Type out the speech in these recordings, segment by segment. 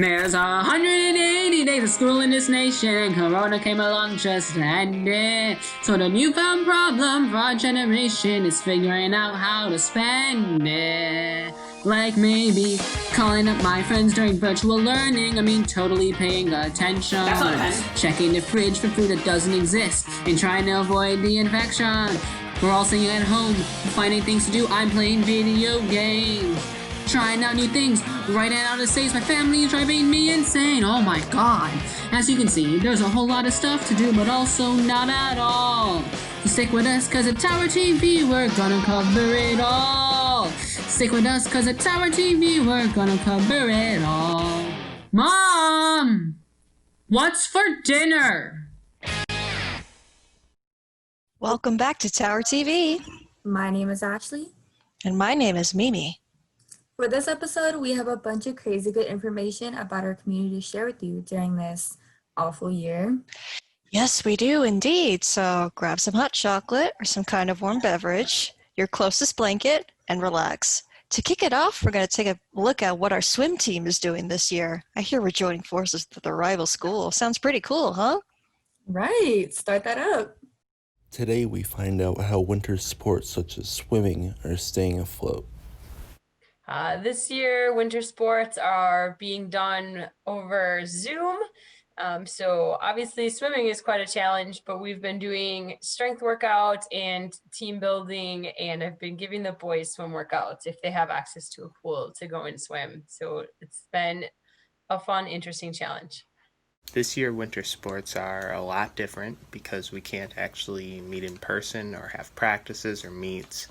There's 180 days of school in this nation. Corona came along just to end it. So the newfound problem for our generation is figuring out how to spend it. Like maybe calling up my friends during virtual learning. I mean, totally paying attention. That's not nice. Checking the fridge for food that doesn't exist and trying to avoid the infection. We're all sitting at home, finding things to do. I'm playing video games. Trying out new things, writing out essays. My family is driving me insane. Oh my god. As you can see, there's a whole lot of stuff to do, but also not at all. So stick with us, cause at Tower TV, we're gonna cover it all. Stick with us, cause at Tower TV, we're gonna cover it all. Mom! What's for dinner? Welcome back to Tower TV. My name is Ashley. And my name is Mimi. For this episode, we have a bunch of crazy good information about our community to share with you during this awful year. Yes, we do indeed. So grab some hot chocolate or some kind of warm beverage, your closest blanket, and relax. To kick it off, we're going to take a look at what our swim team is doing this year. I hear we're joining forces with the rival school. Sounds pretty cool, huh? Right, start that up. Today we find out how winter sports such as swimming are staying afloat. This year, winter sports are being done over Zoom. So obviously swimming is quite a challenge, but we've been doing strength workouts and team building, and I've been giving the boys swim workouts if they have access to a pool to go and swim. So it's been a fun, interesting challenge. This year, winter sports are a lot different because we can't actually meet in person or have practices or meets.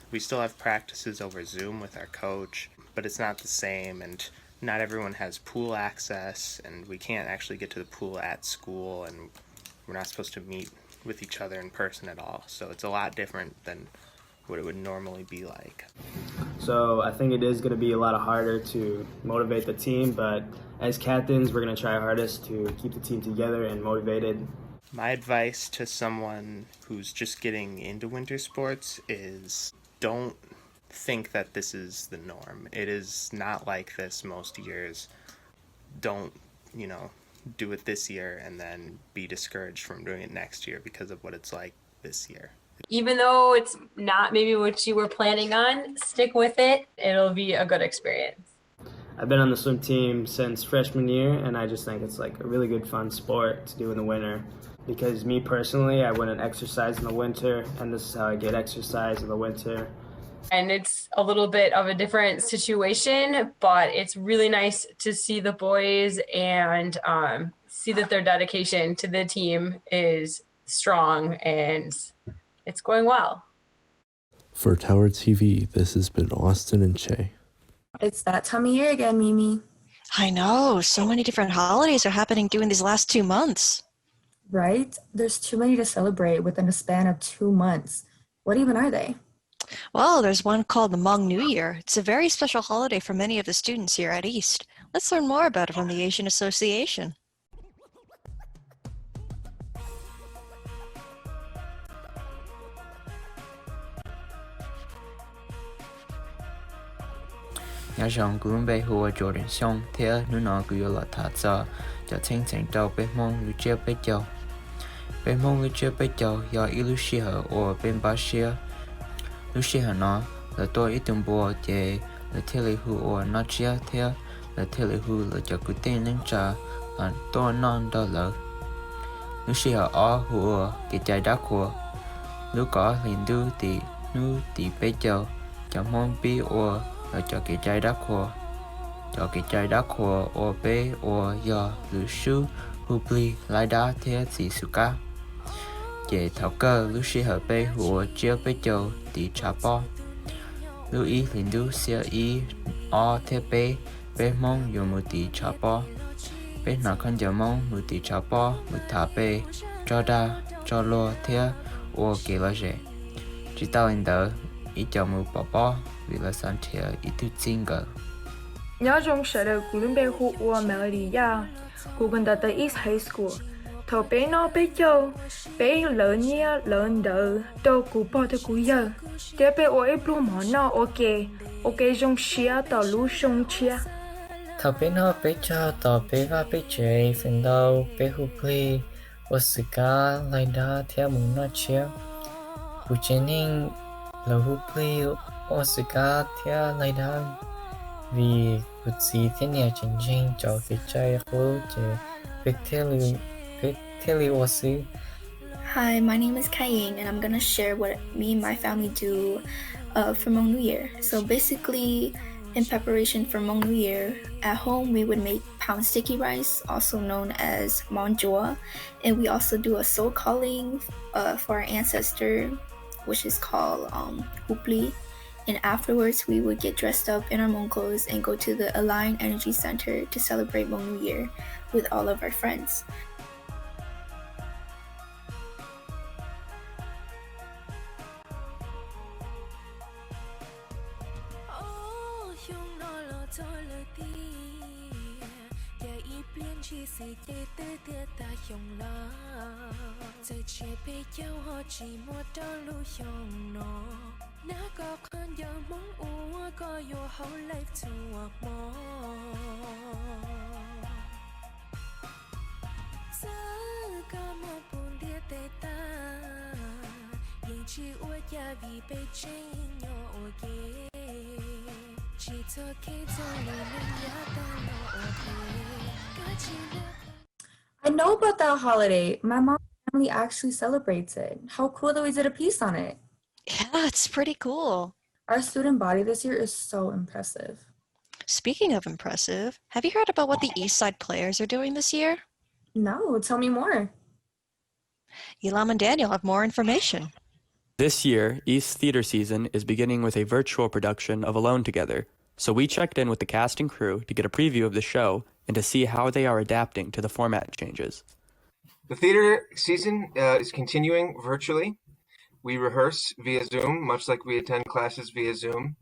We still have practices over Zoom with our coach, but it's not the same, and not everyone has pool access, and we can't actually get to the pool at school, and we're not supposed to meet with each other in person at all. So it's a lot different than what it would normally be like. So I think it is going to be a lot harder to motivate the team, but as captains, we're going to try our hardest to keep the team together and motivated. My advice to someone who's just getting into winter sports is don't think that this is the norm. It is not like this most years. Don't, do it this year and then be discouraged from doing it next year because of what it's like this year. Even though it's not maybe what you were planning on, stick with it. It'll be a good experience. I've been on the swim team since freshman year, and I just think it's like a really good fun sport to do in the winter. Because me personally, I wouldn't exercise in the winter, and this is how I get exercise in the winter. And it's a little bit of a different situation, but it's really nice to see the boys and see that their dedication to the team is strong and it's going well. For Tower TV, this has been Austin and Che. It's that time of year again, Mimi. I know. So many different holidays are happening during these last 2 months. Right? There's too many to celebrate within a span of 2 months. What even are they? Well, there's one called the Hmong New Year. It's a very special holiday for many of the students here at East. Let's learn more about it from the Asian Association. nhà rong cũng bay hùa cho đến xong thế nó nó cứ là thả cho thanh thanh đầu bên mong lưu chia bên châu do ilushi hở or bên ba xia lushi hở nó là tôi ít từng bùa để là thế lệ hù or nó chia thế là thế lệ hù là cho cứ tên lên trà là tôi non đó lỡ lushi hở ó hùa cái trái đá của lúc có liền đưa thì nu thì bên châu chẳng mong bi or là cho cái trái đá khô ở bê ở do lưu sư hubli lại đá thế gì suka để thảo cơ lưu sĩ hợp bê của chia bê châu thì trả bò lưu ý liền lưu xe ý ở thế bê mong dùng một tí trả bò bê nào không giờ mong một tí trả bò một thả bê cho đa cho lo thế ở cái là gì chỉ tao in đỡ ý cho một bò vì là sản thể ít thứ chính cơ. Nhớ trong sở đầu của bên bên khu của Melody ya, của gần tới East High School. Thầu bé nó bé châu, bé lớn nhia lớn đỡ, đâu của bao nhiêu của giờ. Thế bé ở ấy luôn món nó ok trong xia tàu lú sông chia. Thảo bé nó bé cho tỏ bé và bé trẻ phần đầu bé hụt play và sự cá lại đó theo muốn nó chia hụ chế nên là hụt play và sự cá theo lại đó vì hụt gì thế này chân chân cho cái trái khô chế bé theo lý và sự. Hi, my name is Kaying, and I'm gonna share what me and my family do for Hmong New Year. So basically, in preparation for Hmong New Year, at home we would make pound sticky rice, also known as monjoa, and we also do a soul calling for our ancestor, which is called hupli. And afterwards, we would get dressed up in our Hmong clothes and go to the Align Energy Center to celebrate Hmong New Year with all of our friends. I know about that holiday. My mom's family actually celebrates it. How cool that we did a piece on it. Yeah, it's pretty cool. Our student body this year is so impressive. Speaking of impressive, have you heard about what the East Side Players are doing this year? No, tell me more. Elam and Daniel have more information. This year, East Theater Season is beginning with a virtual production of Alone Together, so we checked in with the cast and crew to get a preview of the show and to see how they are adapting to the format changes. The theater season is continuing virtually. We rehearse via Zoom, much like we attend classes via Zoom.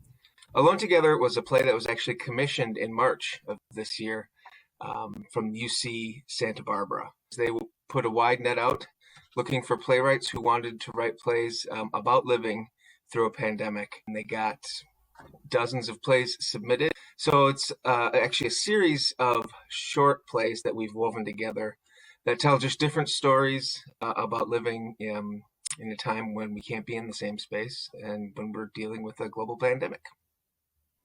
Alone Together was a play that was actually commissioned in March of this year from UC Santa Barbara. They put a wide net out looking for playwrights who wanted to write plays about living through a pandemic. And they got dozens of plays submitted. So it's actually a series of short plays that we've woven together that tell just different stories about living in a time when we can't be in the same space and when we're dealing with a global pandemic.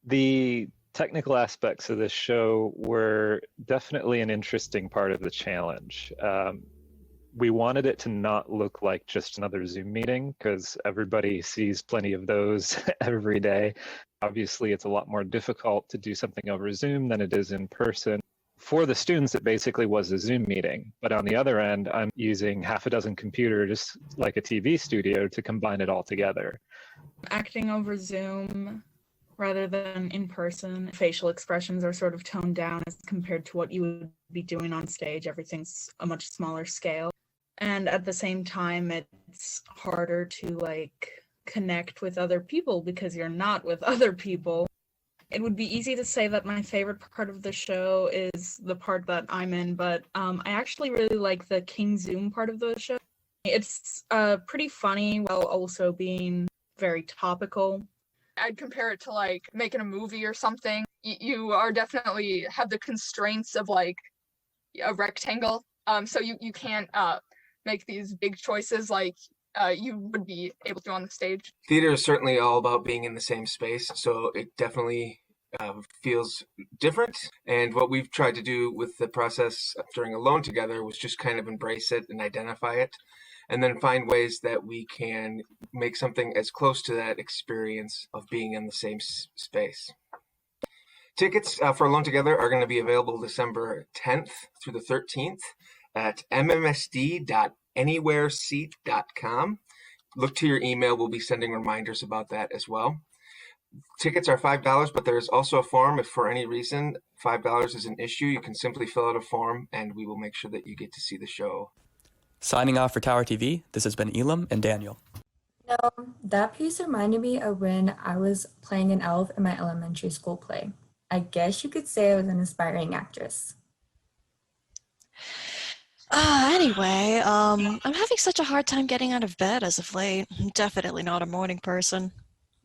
The technical aspects of this show were definitely an interesting part of the challenge. We wanted it to not look like just another Zoom meeting because everybody sees plenty of those every day. Obviously, it's a lot more difficult to do something over Zoom than it is in person. For the students, it basically was a Zoom meeting. But on the other end, I'm using half a dozen computers like a TV studio to combine it all together. Acting over Zoom rather than in person, facial expressions are sort of toned down as compared to what you would be doing on stage. Everything's a much smaller scale. And at the same time, it's harder to connect with other people because you're not with other people. It would be easy to say that my favorite part of the show is the part that I'm in, but I actually really like the King Zoom part of the show. It's pretty funny while also being very topical. I'd compare it to making a movie or something. You are definitely have the constraints of a rectangle. So you can't make these big choices like you would be able to on the stage. Theater is certainly all about being in the same space, so it definitely feels different. And what we've tried to do with the process during Alone Together was just kind of embrace it and identify it, and then find ways that we can make something as close to that experience of being in the same space. Tickets for Alone Together are going to be available December 10th through the 13th at mmsd.anywhereseat.com. Look to your email. We'll be sending reminders about that as well. Tickets are $5, but there is also a form. If for any reason $5 is an issue, you can simply fill out a form and we will make sure that you get to see the show. Signing off for Tower TV, this has been Elam and Daniel. That piece reminded me of when I was playing an elf in my elementary school play. I guess you could say I was an aspiring actress. Anyway, I'm having such a hard time getting out of bed as of late. I'm definitely not a morning person.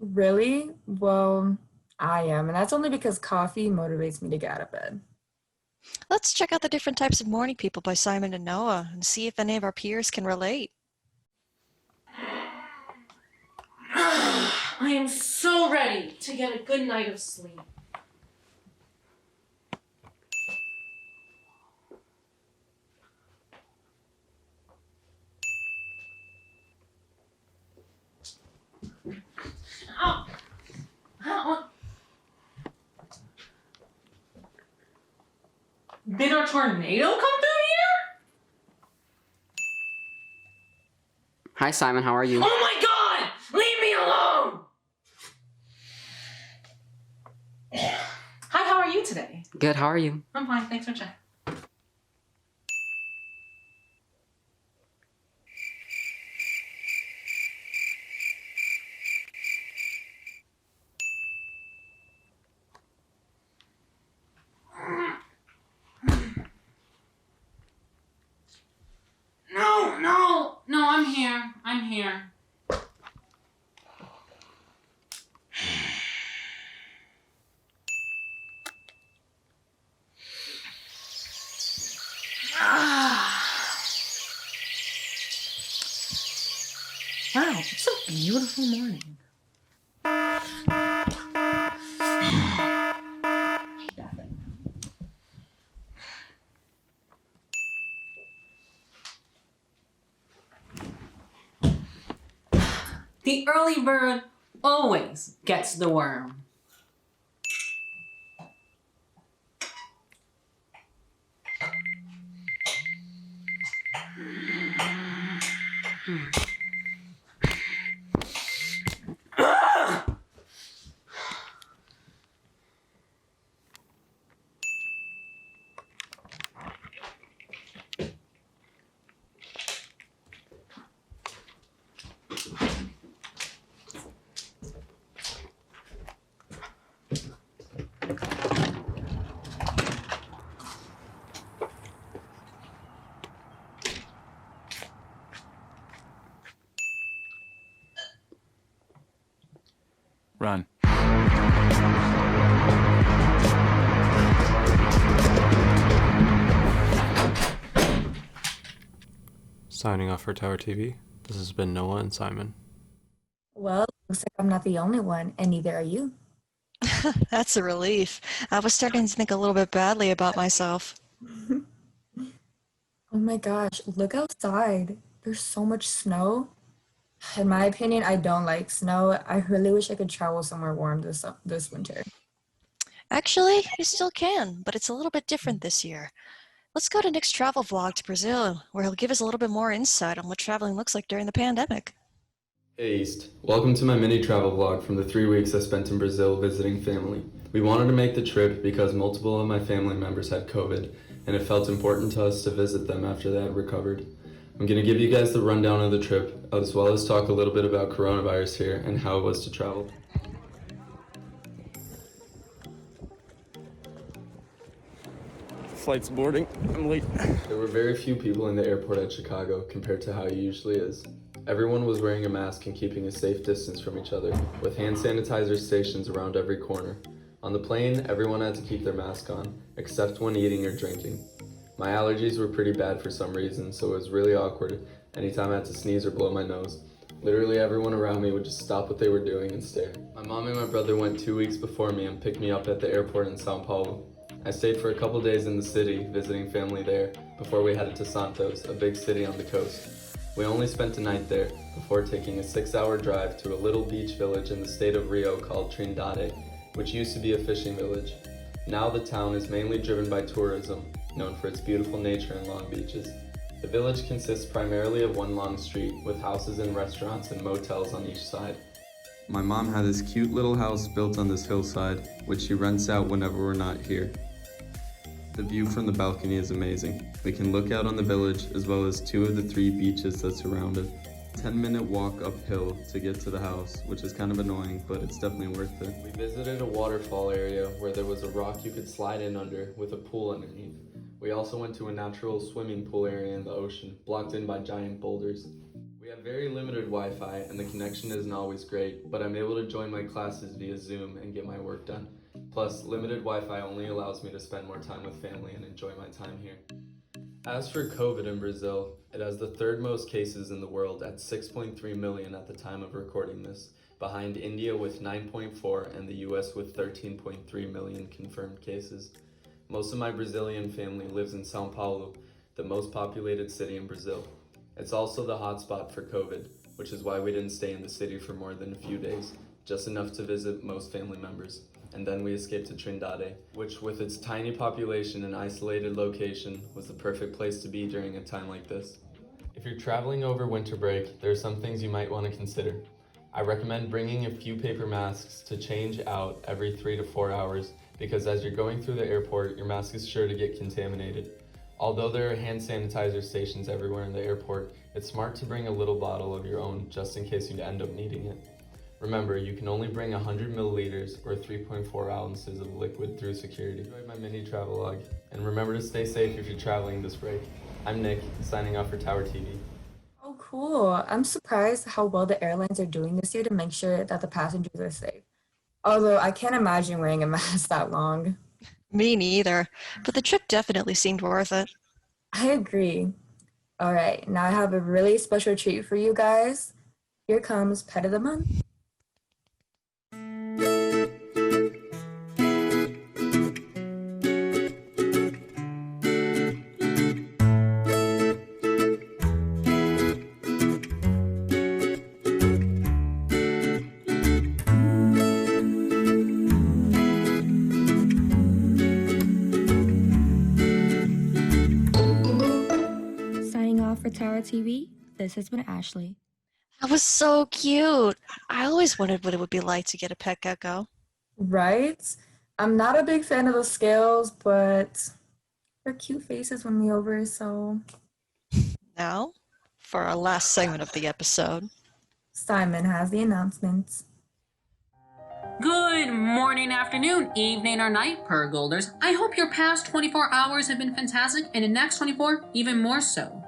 Really? Well, I am, and that's only because coffee motivates me to get out of bed. Let's check out the different types of morning people by Simon and Noah and see if any of our peers can relate. I am so ready to get a good night of sleep. Ow. Ow. Did a tornado come through here? Hi, Simon. How are you? Oh my god! Leave me alone! Hi, how are you today? Good. How are you? I'm fine. Thanks for checking. No, I'm here. I'm here. Wow, it's a beautiful morning. The early bird always gets the worm. Run. Signing off for Tower TV. This has been Noah and Simon. Well, looks like I'm not the only one, and neither are you. That's a relief. I was starting to think a little bit badly about myself. Oh my gosh, look outside. There's so much snow. In my opinion, I don't like snow. I really wish I could travel somewhere warm this winter. Actually, you still can, but it's a little bit different this year. Let's go to Nick's travel vlog to Brazil, where he'll give us a little bit more insight on what traveling looks like during the pandemic. Hey East, welcome to my mini travel vlog from the 3 weeks I spent in Brazil visiting family. We wanted to make the trip because multiple of my family members had COVID, and it felt important to us to visit them after they had recovered. I'm going to give you guys the rundown of the trip, as well as talk a little bit about coronavirus here and how it was to travel. Flight's boarding. I'm late. There were very few people in the airport at Chicago compared to how it usually is. Everyone was wearing a mask and keeping a safe distance from each other, with hand sanitizer stations around every corner. On the plane, everyone had to keep their mask on, except when eating or drinking. My allergies were pretty bad for some reason, so it was really awkward anytime I had to sneeze or blow my nose. Literally everyone around me would just stop what they were doing and stare. My mom and my brother went 2 weeks before me and picked me up at the airport in Sao Paulo. I stayed for a couple days in the city, visiting family there, before we headed to Santos, a big city on the coast. We only spent a night there, before taking a 6-hour drive to a little beach village in the state of Rio called Trindade, which used to be a fishing village. Now the town is mainly driven by tourism, known for its beautiful nature and long beaches. The village consists primarily of one long street, with houses and restaurants and motels on each side. My mom had this cute little house built on this hillside, which she rents out whenever we're not here. The view from the balcony is amazing. We can look out on the village as well as 2 of the 3 beaches that surround it. 10-minute walk uphill to get to the house, which is kind of annoying, but it's definitely worth it. We visited a waterfall area where there was a rock you could slide in under with a pool underneath. We also went to a natural swimming pool area in the ocean, blocked in by giant boulders. We We have very limited Wi-Fi and the connection isn't always great, but I'm able to join my classes via Zoom and get my work done. Plus, limited Wi-Fi only allows me to spend more time with family and enjoy my time here. As for COVID in Brazil, it has the third most cases in the world at 6.3 million at the time of recording this, behind India with 9.4 and the US with 13.3 million confirmed cases. Most of my Brazilian family lives in São Paulo, the most populated city in Brazil. It's also the hotspot for COVID, which is why we didn't stay in the city for more than a few days, just enough to visit most family members. And then we escaped to Trindade, which with its tiny population and isolated location was the perfect place to be during a time like this. If you're traveling over winter break, there are some things you might want to consider. I recommend bringing a few paper masks to change out every 3 to 4 hours, because as you're going through the airport, your mask is sure to get contaminated. Although there are hand sanitizer stations everywhere in the airport, it's smart to bring a little bottle of your own just in case you end up needing it. Remember, you can only bring 100 milliliters or 3.4 ounces of liquid through security. Enjoy my mini travelogue, and remember to stay safe if you're traveling this break. I'm Nick, signing off for Tower TV. Oh, cool. I'm surprised how well the airlines are doing this year to make sure that the passengers are safe. Although I can't imagine wearing a mask that long. Me neither, but the trip definitely seemed worth it. I agree. All right, now I have a really special treat for you guys. Here comes Pet of the Month. For Tower TV, this has been Ashley. That was so cute. I always wondered what it would be like to get a pet gecko. Right? I'm not a big fan of the scales, but they're cute faces when we over, so. Now, for our last segment of the episode, Simon has the announcements. Good morning, afternoon, evening, or night, Pergolders. I hope your past 24 hours have been fantastic and the next 24 even more so.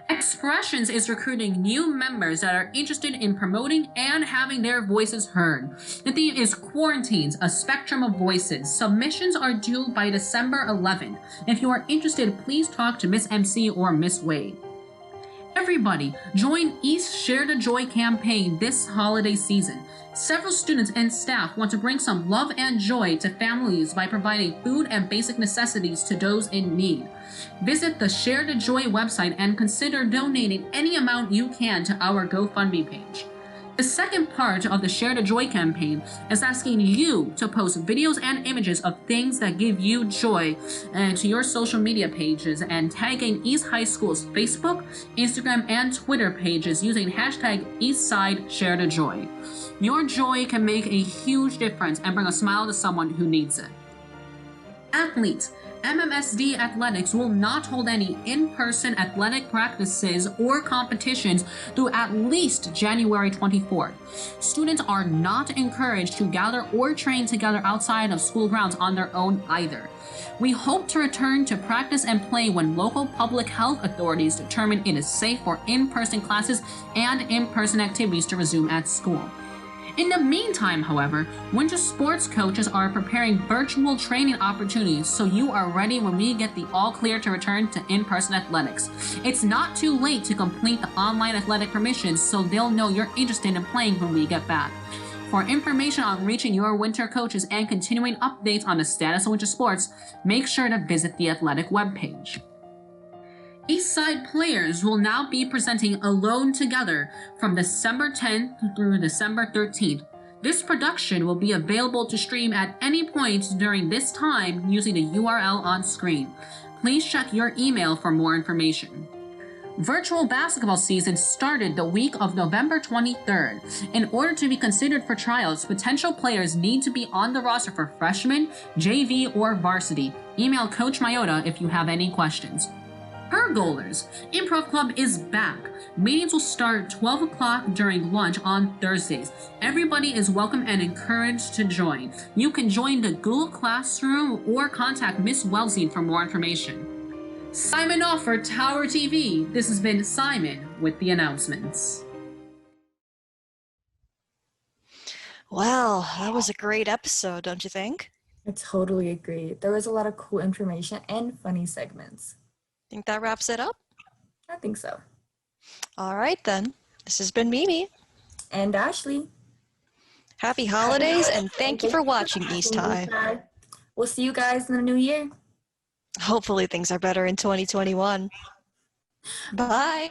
Expressions is recruiting new members that are interested in promoting and having their voices heard. The theme is Quarantines, a Spectrum of Voices. Submissions are due by December 11th. If you are interested, please talk to Miss MC or Miss Wade. Everybody, join East Share the Joy campaign this holiday season. Several students and staff want to bring some love and joy to families by providing food and basic necessities to those in need. Visit the Share the Joy website and consider donating any amount you can to our GoFundMe page. The second part of the Share the Joy campaign is asking you to post videos and images of things that give you joy to your social media pages and tagging East High School's Facebook, Instagram, and Twitter pages using hashtag EastsideShareTheJoy. Your joy can make a huge difference and bring a smile to someone who needs it. Athletes, MMSD Athletics will not hold any in-person athletic practices or competitions through at least January 24th. Students are not encouraged to gather or train together outside of school grounds on their own either. We hope to return to practice and play when local public health authorities determine it is safe for in-person classes and in-person activities to resume at school. In the meantime, however, winter sports coaches are preparing virtual training opportunities so you are ready when we get the all clear to return to in-person athletics. It's not too late to complete the online athletic permissions so they'll know you're interested in playing when we get back. For information on reaching your winter coaches and continuing updates on the status of winter sports, make sure to visit the athletic webpage. Eastside players will now be presenting Alone Together from December 10th through December 13th. This production will be available to stream at any point during this time using the URL on screen. Please check your email for more information. Virtual basketball season started the week of November 23rd. In order to be considered for tryouts, potential players need to be on the roster for freshman, JV, or varsity. Email Coach Mayota if you have any questions. Pergolders, Improv Club is back. Meetings will start 12 o'clock during lunch on Thursdays. Everybody is welcome and encouraged to join. You can join the Google Classroom or contact Miss Wellesley for more information. Simon off for Tower TV. This has been Simon with the announcements. Well, that was a great episode, don't you think? I totally agree. There was a lot of cool information and funny segments. Think that wraps it up? I think so. All right, then. This has been Mimi. And Ashley. Happy holidays, and thank you for watching East High. We'll see you guys in the new year. Hopefully things are better in 2021. Bye.